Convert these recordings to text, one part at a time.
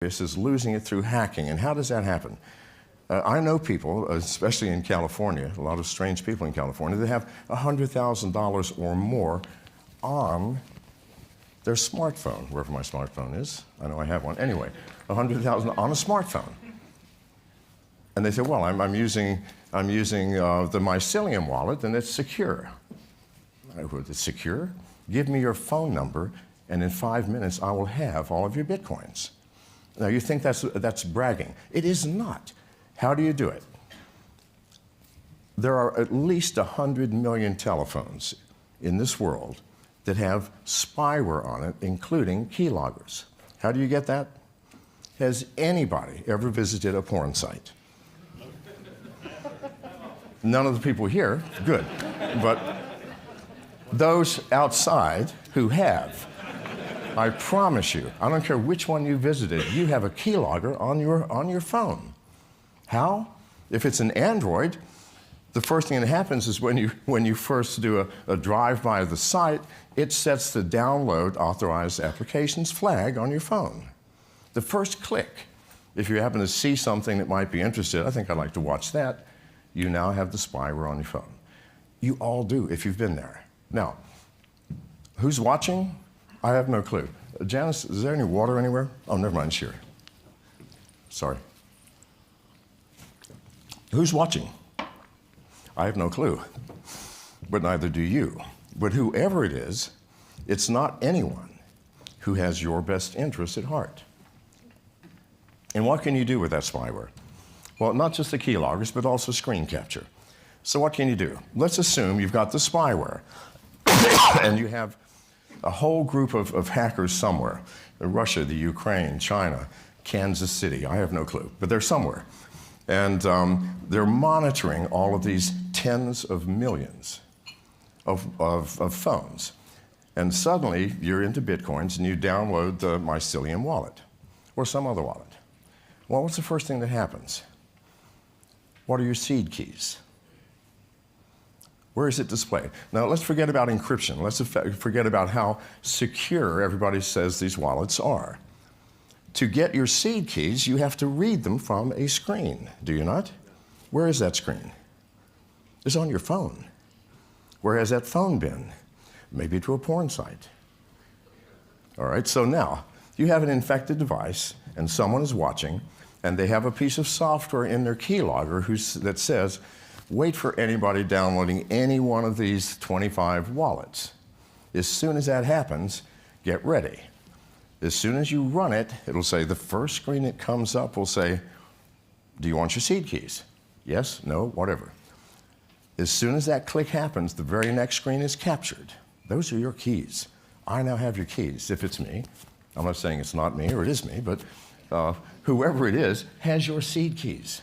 is losing it through hacking. And how does that happen? I know people, especially in California, a lot of strange people in California, that have $100,000 or more on their smartphone, wherever my smartphone is. I know I have one. Anyway, $100,000 on a smartphone. And they say, well, I'm using the Mycelium wallet, and it's secure. It's secure? Give me your phone number, and in 5 minutes, I will have all of your Bitcoins. Now, you think that's bragging. It is not. How do you do it? There are at least 100 million telephones in this world that have spyware on it, including keyloggers. How do you get that? Has anybody ever visited a porn site? None of the people here, good. But those outside who have, I promise you, I don't care which one you visited, you have a keylogger on your phone. How? If it's an Android, the first thing that happens is when you first do a drive-by of the site, it sets the download authorized applications flag on your phone. The first click, if you happen to see something that might be interested, I think I'd like to watch that, you now have the spyware on your phone. You all do if you've been there. Now, who's watching? I have no clue. Janice, is there any water anywhere? Oh, never mind, it's here. Sorry. Who's watching? I have no clue, but neither do you. But whoever it is, it's not anyone who has your best interest at heart. And what can you do with that spyware? Well, not just the keyloggers, but also screen capture. So what can you do? Let's assume you've got the spyware, and you have a whole group of hackers somewhere. Russia, the Ukraine, China, Kansas City, I have no clue, but they're somewhere. And they're monitoring all of these tens of millions of phones. And suddenly, you're into Bitcoins, and you download the Mycelium wallet, or some other wallet. Well, what's the first thing that happens? What are your seed keys? Where is it displayed? Now, let's forget about encryption. Let's forget about how secure everybody says these wallets are. To get your seed keys, you have to read them from a screen, do you not? Where is that screen? It's on your phone. Where has that phone been? Maybe to a porn site. All right, so now, you have an infected device, and someone is watching, and they have a piece of software in their keylogger that says, wait for anybody downloading any one of these 25 wallets. As soon as that happens, get ready. As soon as you run it, it'll say, the first screen that comes up will say, do you want your seed keys? Yes, no, whatever. As soon as that click happens, the very next screen is captured. Those are your keys. I now have your keys, if it's me. I'm not saying it's not me or it is me, but whoever it is has your seed keys.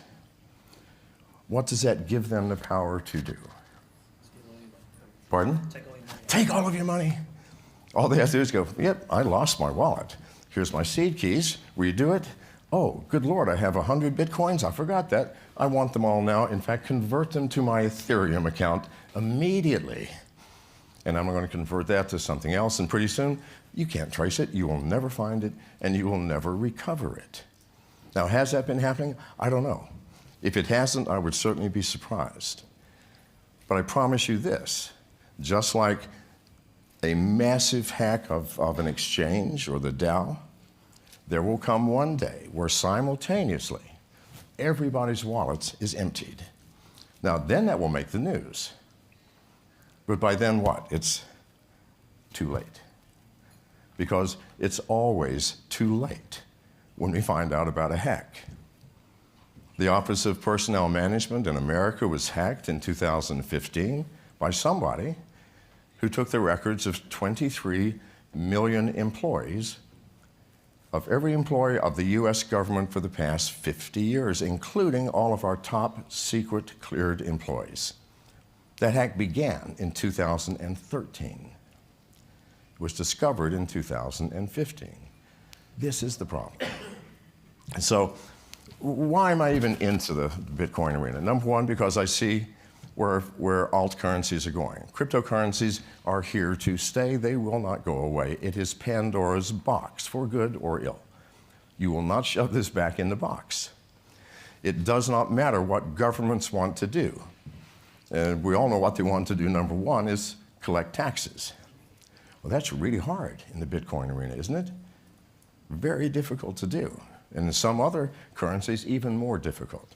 What does that give them the power to do? Pardon? Take all of your money. All they have to do is go, yep, I lost my wallet. Here's my seed keys. Redo it. Oh, good Lord, I have 100 Bitcoins. I forgot that. I want them all now. In fact, convert them to my Ethereum account immediately. And I'm going to convert that to something else. And pretty soon, you can't trace it. You will never find it. And you will never recover it. Now, has that been happening? I don't know. If it hasn't, I would certainly be surprised. But I promise you this, just like a massive hack of an exchange or the Dow, there will come one day where simultaneously everybody's wallet is emptied. Now, then that will make the news. But by then what? It's too late. Because it's always too late when we find out about a hack. The Office of Personnel Management in America was hacked in 2015 by somebody who took the records of 23 million employees, of every employee of the US government for the past 50 years, including all of our top secret cleared employees. That hack began in 2013. It was discovered in 2015. This is the problem. And so, why am I even into the Bitcoin arena? Number one, because I see where alt currencies are going. Cryptocurrencies are here to stay. They will not go away. It is Pandora's box, for good or ill. You will not shove this back in the box. It does not matter what governments want to do. And we all know what they want to do. Number one is collect taxes. Well, that's really hard in the Bitcoin arena, isn't it? Very difficult to do. And in some other currencies, even more difficult.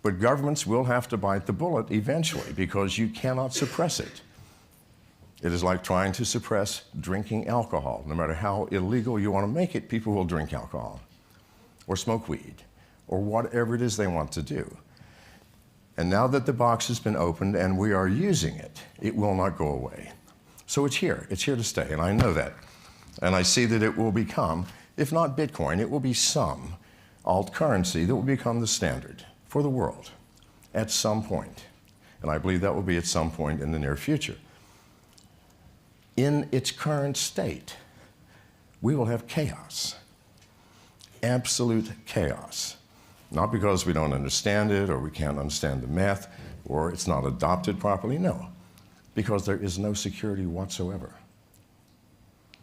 But governments will have to bite the bullet eventually because you cannot suppress it. It is like trying to suppress drinking alcohol. No matter how illegal you want to make it, people will drink alcohol or smoke weed or whatever it is they want to do. And now that the box has been opened and we are using it, it will not go away. So it's here to stay, and I know that. And I see that it will become, if not Bitcoin, it will be some alt currency that will become the standard for the world at some point. And I believe that will be at some point in the near future. In its current state, we will have chaos, absolute chaos. Not because we don't understand it or we can't understand the math or it's not adopted properly, no. Because there is no security whatsoever.